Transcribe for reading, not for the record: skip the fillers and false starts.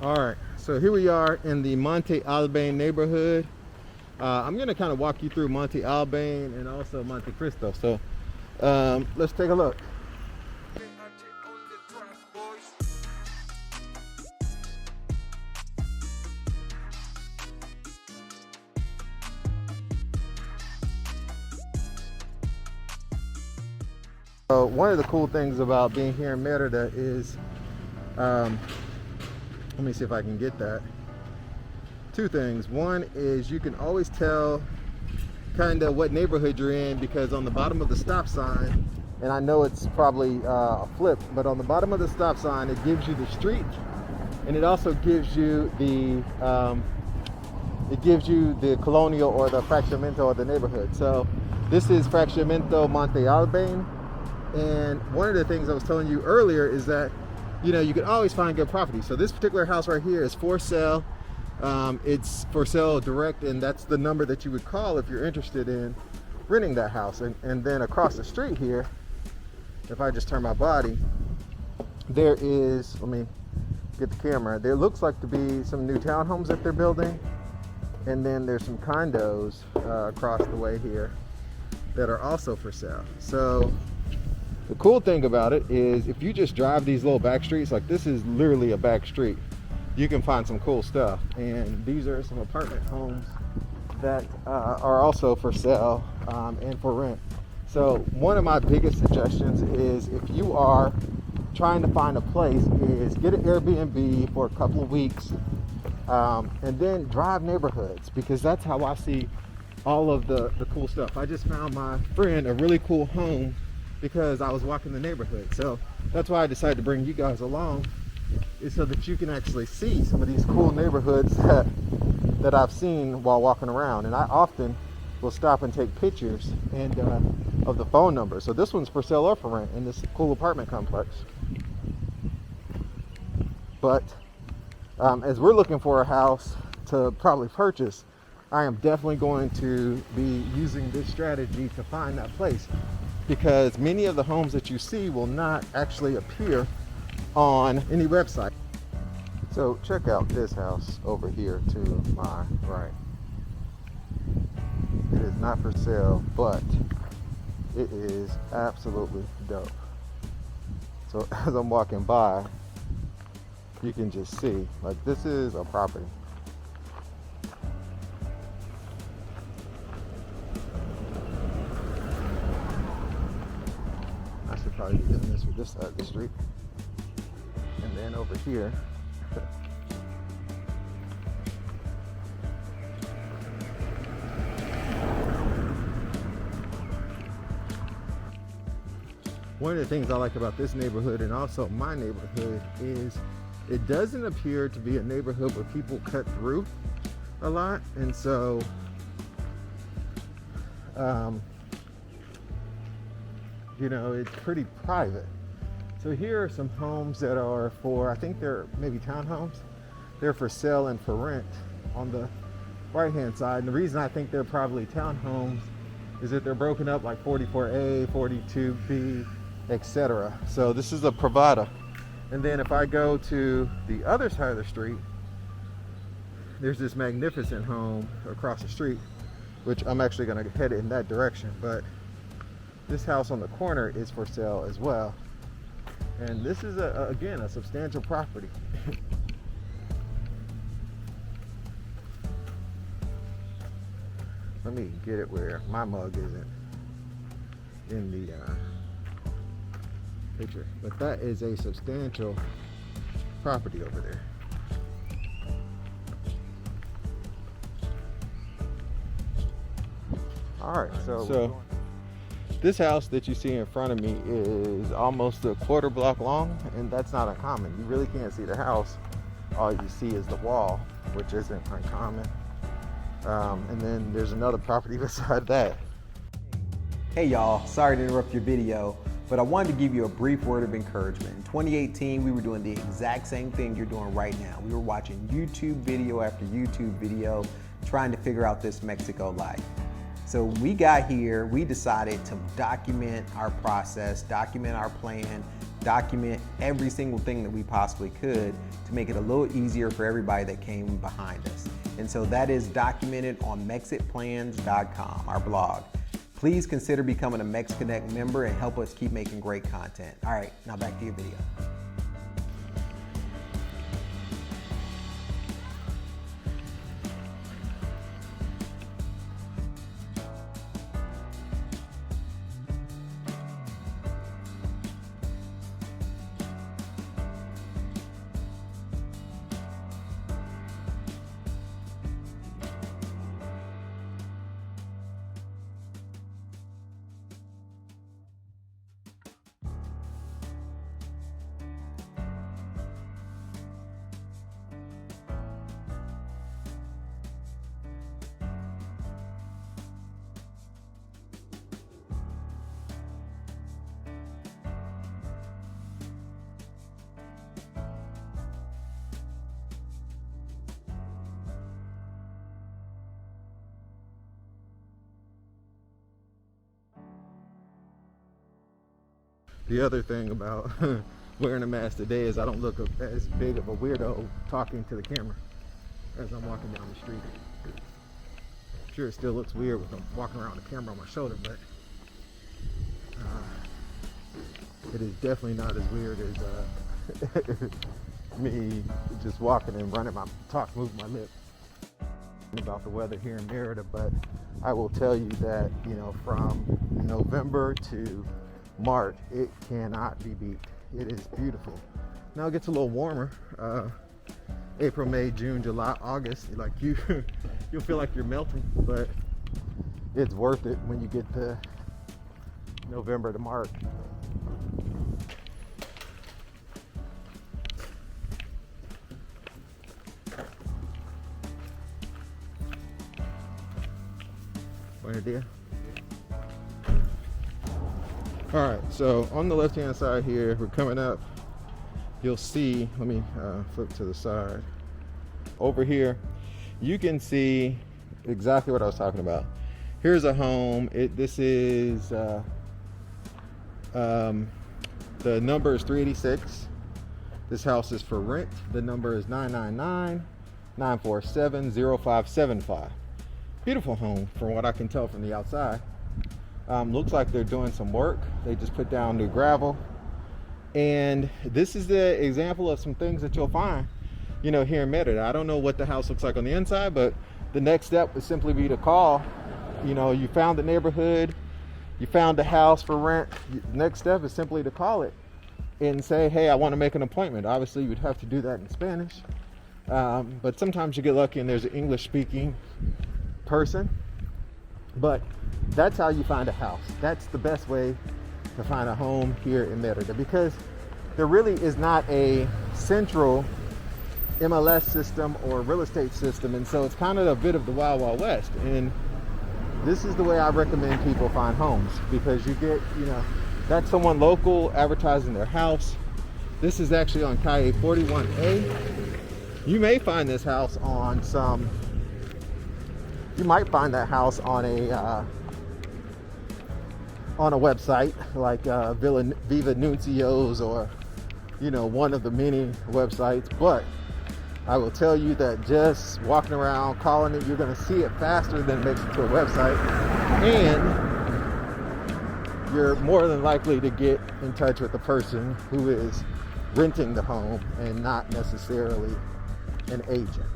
All right, so here we are in the Montealban neighborhood. I'm gonna kind of walk you through Montealban and also Monte Cristo. So let's take a look. So one of the cool things about being here in Merida is, let me see if I can get that. Two things. One is you can always tell kind of what neighborhood you're in, because on the bottom of the stop sign, and I know it's probably a flip, but on the bottom of the stop sign it gives you the street, and it also gives you the colonial or the fraccionamento of the neighborhood. So this is fraccionamento Montealban. And one of the things I was telling you earlier is that, you know, you can always find good property. So this particular house right here is for sale. It's for sale direct, and that's the number that you would call if you're interested in renting that house. And then across the street here, if I just turn my body, there is, let me get the camera, there looks like to be some new townhomes that they're building. And then there's some condos across the way here that are also for sale. So the cool thing about it is if you just drive these little back streets, like this is literally a back street, you can find some cool stuff. And these are some apartment homes that are also for sale and for rent. So one of my biggest suggestions is, if you are trying to find a place, is get an Airbnb for a couple of weeks and then drive neighborhoods, because that's how I see all of the cool stuff. I just found my friend a really cool home because I was walking the neighborhood. So that's why I decided to bring you guys along, is so that you can actually see some of these cool neighborhoods that I've seen while walking around. And I often will stop and take pictures and of the phone number. So this one's for sale or for rent in this cool apartment complex. But as we're looking for a house to probably purchase, I am definitely going to be using this strategy to find that place, because many of the homes that you see will not actually appear on any website. So check out this house over here to my right. It is not for sale, but it is absolutely dope. So as I'm walking by, you can just see, like, this is a property. Probably be doing this with this side of the street. And then over here, one of the things I like about this neighborhood, and also my neighborhood, is it doesn't appear to be a neighborhood where people cut through a lot. And so you know, it's pretty private. So here are some homes that are for, I think they're maybe townhomes. They're for sale and for rent on the right hand side. And the reason I think they're probably townhomes is that they're broken up like 44A, 42B, etc. So this is a Pravada. And then if I go to the other side of the street, there's this magnificent home across the street, which I'm actually going to head in that direction. But this house on the corner is for sale as well. And this is, again, a substantial property. Let me get it where my mug isn't in the picture. But that is a substantial property over there. All right, so this house that you see in front of me is almost a quarter block long, and that's not uncommon. You really can't see the house. All you see is the wall, which isn't uncommon. And then there's another property beside that. Hey y'all, sorry to interrupt your video, but I wanted to give you a brief word of encouragement. In 2018, we were doing the exact same thing you're doing right now. We were watching YouTube video after YouTube video, trying to figure out this Mexico life. So when we got here, we decided to document our process, document our plan, document every single thing that we possibly could to make it a little easier for everybody that came behind us. And so that is documented on MexitPlans.com, our blog. Please consider becoming a MexConnect member and help us keep making great content. All right, now back to your video. The other thing about wearing a mask today is I don't look as big of a weirdo talking to the camera as I'm walking down the street. I'm sure it still looks weird with them walking around the camera on my shoulder, but it is definitely not as weird as me just walking and running my talk, moving my lips. About the weather here in Merida, but I will tell you that, you know, from November to March, it cannot be beat. It is beautiful. Now it gets a little warmer. April, May, June, July, August, like you'll feel like you're melting, but it's worth it when you get to November to March. Buenos dias. All right, so on the left-hand side here, we're coming up, you'll see, let me flip to the side. Over here, you can see exactly what I was talking about. Here's a home. This is, the number is 386. This house is for rent. The number is 999-947-0575. Beautiful home from what I can tell from the outside. Looks like they're doing some work. They just put down new gravel. And this is the example of some things that you'll find, you know, here in Merida. I don't know what the house looks like on the inside, but the next step would simply be to call. You know, you found the neighborhood, you found the house for rent. The next step is simply to call it and say, hey, I want to make an appointment. Obviously, you would have to do that in Spanish. But sometimes you get lucky and there's an English-speaking person. But that's how you find a house. That's the best way to find a home here in Merida, because there really is not a central MLS system or real estate system, and so it's kind of a bit of the wild, wild west. And this is the way I recommend people find homes, because you get, you know, that's someone local advertising their house. This is actually on Calle 41A. You may find this house on some, you might find that house on a website like Viva Nuncios, or, you know, one of the many websites. But I will tell you that just walking around calling it, you're going to see it faster than it makes it to a website, and you're more than likely to get in touch with the person who is renting the home and not necessarily an agent.